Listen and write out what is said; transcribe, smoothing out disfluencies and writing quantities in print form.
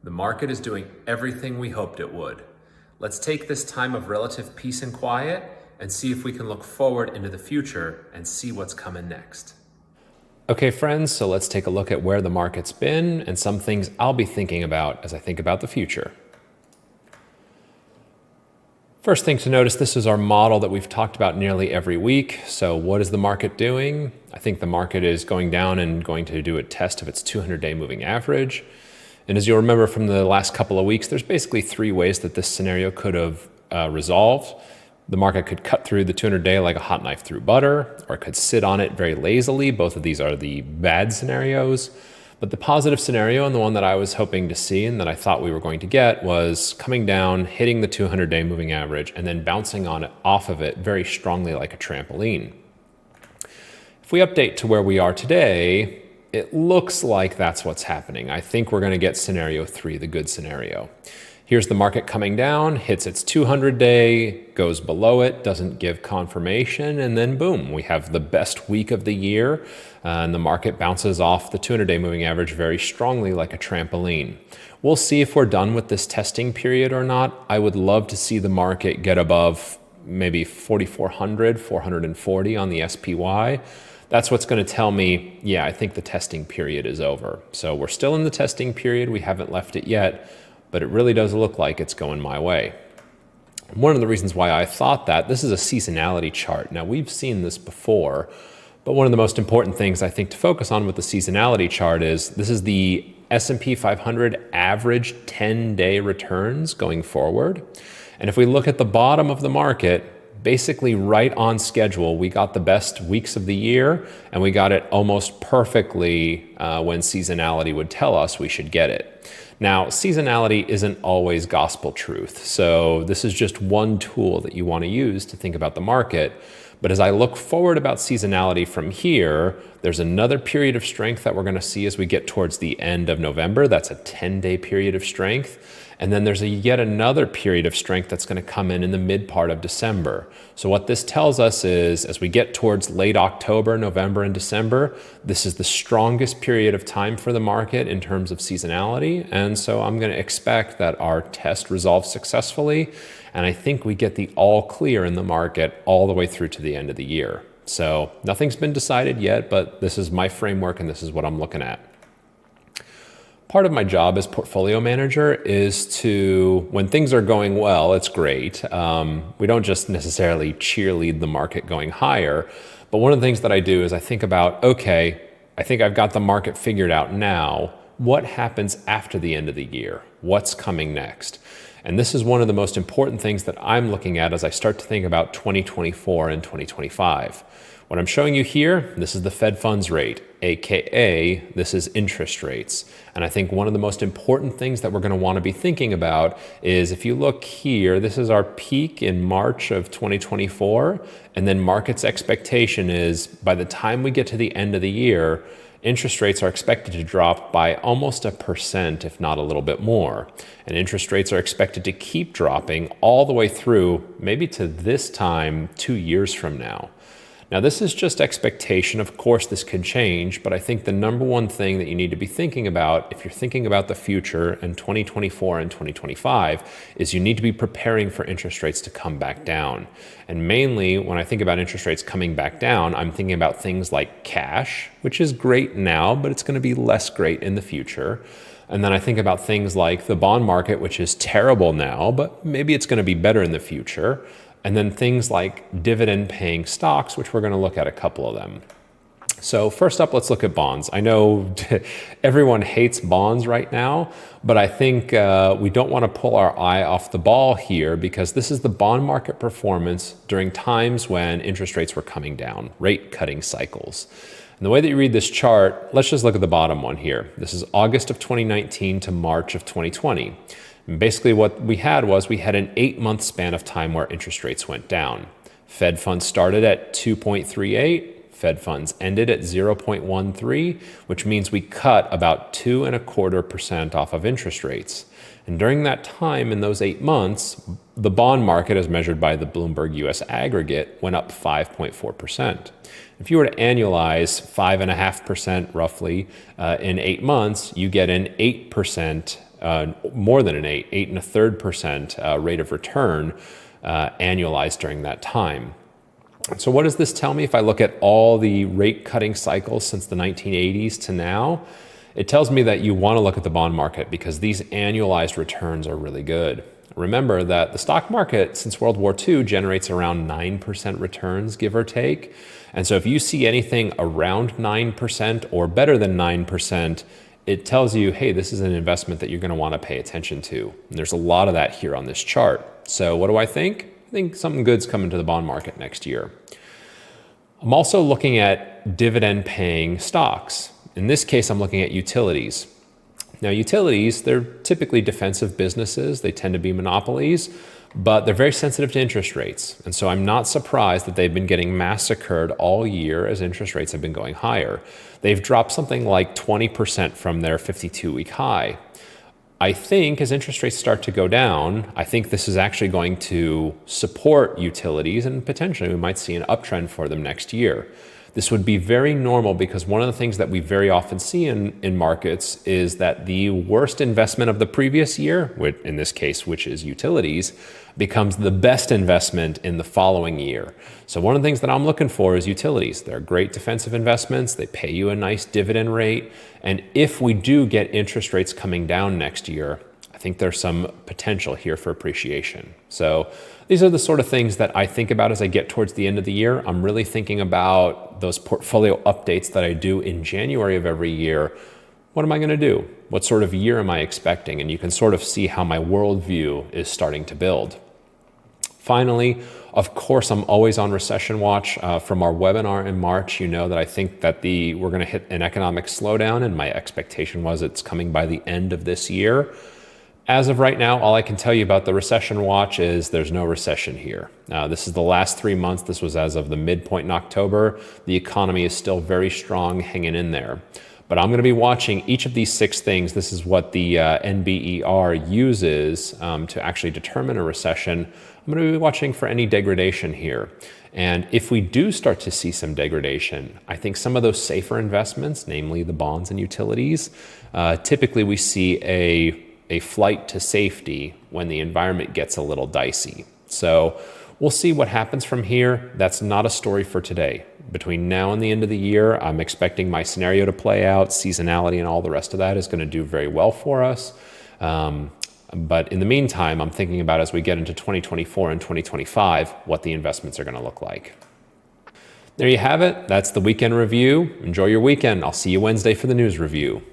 The market is doing everything we hoped it would. Let's take this time of relative peace and quiet and see if we can look forward into the future and see what's coming next. Okay, friends, so let's take a look at where the market's been and some things I'll be thinking about as I think about the future. First thing to notice, this is our model that we've talked about nearly every week. So what is the market doing? I think the market is going down and going to do a test of its 200-day moving average. And as you'll remember from the last couple of weeks, there's basically three ways that this scenario could have resolved. The market could cut through the 200-day like a hot knife through butter, or it could sit on it very lazily. Both of these are the bad scenarios. But the positive scenario, and the one that I was hoping to see and that I thought we were going to get, was coming down, hitting the 200-day moving average, and then bouncing on it off of it very strongly like a trampoline. If we update to where we are today, it looks like that's what's happening. I think we're going to get scenario 3, the good scenario. Here's the market coming down, hits its 200-day, goes below it, doesn't give confirmation, and then boom, we have the best week of the year, and the market bounces off the 200-day moving average very strongly like a trampoline. We'll see if we're done with this testing period or not. I would love to see the market get above maybe 4,400, 440 on the SPY. That's what's going to tell me, yeah, I think the testing period is over. So we're still in the testing period. We haven't left it yet, but it really does look like it's going my way. One of the reasons why I thought that, this is a seasonality chart. Now, we've seen this before, but one of the most important things I think to focus on with the seasonality chart is this is the S&P 500 average 10-day returns going forward. And if we look at the bottom of the market, basically right on schedule, we got the best weeks of the year, and we got it almost perfectly when seasonality would tell us we should get it. Now, seasonality isn't always gospel truth, so this is just one tool that you want to use to think about the market. But as I look forward about seasonality from here, there's another period of strength that we're going to see as we get towards the end of November. That's a 10-day period of strength. And then there's yet another period of strength that's going to come in the mid part of December. So what this tells us is as we get towards late October, November, and December, this is the strongest period of time for the market in terms of seasonality. And so I'm going to expect that our test resolves successfully. And I think we get the all clear in the market all the way through to the end of the year. So nothing's been decided yet, but this is my framework and this is what I'm looking at. Part of my job as portfolio manager is to, when things are going well, it's great. We don't just necessarily cheerlead the market going higher, but one of the things that I do is I think about, okay, I think I've got the market figured out now. What happens after the end of the year? What's coming next? And this is one of the most important things that I'm looking at as I start to think about 2024 and 2025. What I'm showing you here, this is the Fed funds rate, AKA this is interest rates. And I think one of the most important things that we're going to want to be thinking about is if you look here, this is our peak in March of 2024. And then market's expectation is by the time we get to the end of the year, interest rates are expected to drop by almost 1%, if not a little bit more. And interest rates are expected to keep dropping all the way through maybe to this time 2 years from now. Now, this is just expectation. Of course, this could change, but I think the number one thing that you need to be thinking about if you're thinking about the future in 2024 and 2025 is you need to be preparing for interest rates to come back down. And mainly when I think about interest rates coming back down, I'm thinking about things like cash, which is great now, but it's going to be less great in the future. And then I think about things like the bond market, which is terrible now, but maybe it's going to be better in the future. And then things like dividend paying stocks, which we're going to look at a couple of them. So first up, let's look at bonds. I know everyone hates bonds right now, but I think we don't want to pull our eye off the ball here because this is the bond market performance during times when interest rates were coming down, rate cutting cycles. And the way that you read this chart, let's just look at the bottom one here. This is August of 2019 to March of 2020. And basically what we had was we had an 8-month span of time where interest rates went down. Fed funds started at 2.38. Fed funds ended at 0.13, which means we cut about 2.25% off of interest rates. And during that time, in those 8 months, the bond market, as measured by the Bloomberg US aggregate, went up 5.4%. If you were to annualize 5.5% roughly in 8 months, you get an 8% more than an 8.33% rate of return annualized during that time. So what does this tell me if I look at all the rate cutting cycles since the 1980s to now? It tells me that you want to look at the bond market because these annualized returns are really good. Remember that the stock market since World War II generates around 9% returns, give or take. And so if you see anything around 9% or better than 9%, it tells you, hey, this is an investment that you're going to want to pay attention to. And there's a lot of that here on this chart. So what do I think? I think something good's coming to the bond market next year. I'm also looking at dividend paying stocks. In this case, I'm looking at utilities. Now, utilities, they're typically defensive businesses. They tend to be monopolies, but they're very sensitive to interest rates. And so I'm not surprised that they've been getting massacred all year as interest rates have been going higher. They've dropped something like 20% from their 52-week high. I think as interest rates start to go down, I think this is actually going to support utilities and potentially we might see an uptrend for them next year. This would be very normal because one of the things that we very often see in markets is that the worst investment of the previous year, in this case, which is utilities, becomes the best investment in the following year. So one of the things that I'm looking for is utilities. They're great defensive investments. They pay you a nice dividend rate. And if we do get interest rates coming down next year, I think there's some potential here for appreciation. So these are the sort of things that I think about as I get towards the end of the year. I'm really thinking about those portfolio updates that I do in January of every year. What am I going to do? What sort of year am I expecting? And you can sort of see how my worldview is starting to build. Finally, of course, I'm always on Recession Watch. From our webinar in March, you know that I think that we're going to hit an economic slowdown, and my expectation was it's coming by the end of this year. As of right now, all I can tell you about the Recession Watch is there's no recession here. This is the last 3 months. This was as of the midpoint in October. The economy is still very strong, hanging in there. But I'm going to be watching each of these 6 things. This is what the NBER uses to actually determine a recession. I'm going to be watching for any degradation here. And if we do start to see some degradation, I think some of those safer investments, namely the bonds and utilities, typically we see a flight to safety when the environment gets a little dicey. So we'll see what happens from here. That's not a story for today. Between now and the end of the year, I'm expecting my scenario to play out. Seasonality and all the rest of that is going to do very well for us. But in the meantime, I'm thinking about as we get into 2024 and 2025, what the investments are going to look like. There you have it. That's the weekend review. Enjoy your weekend. I'll see you Wednesday for the news review.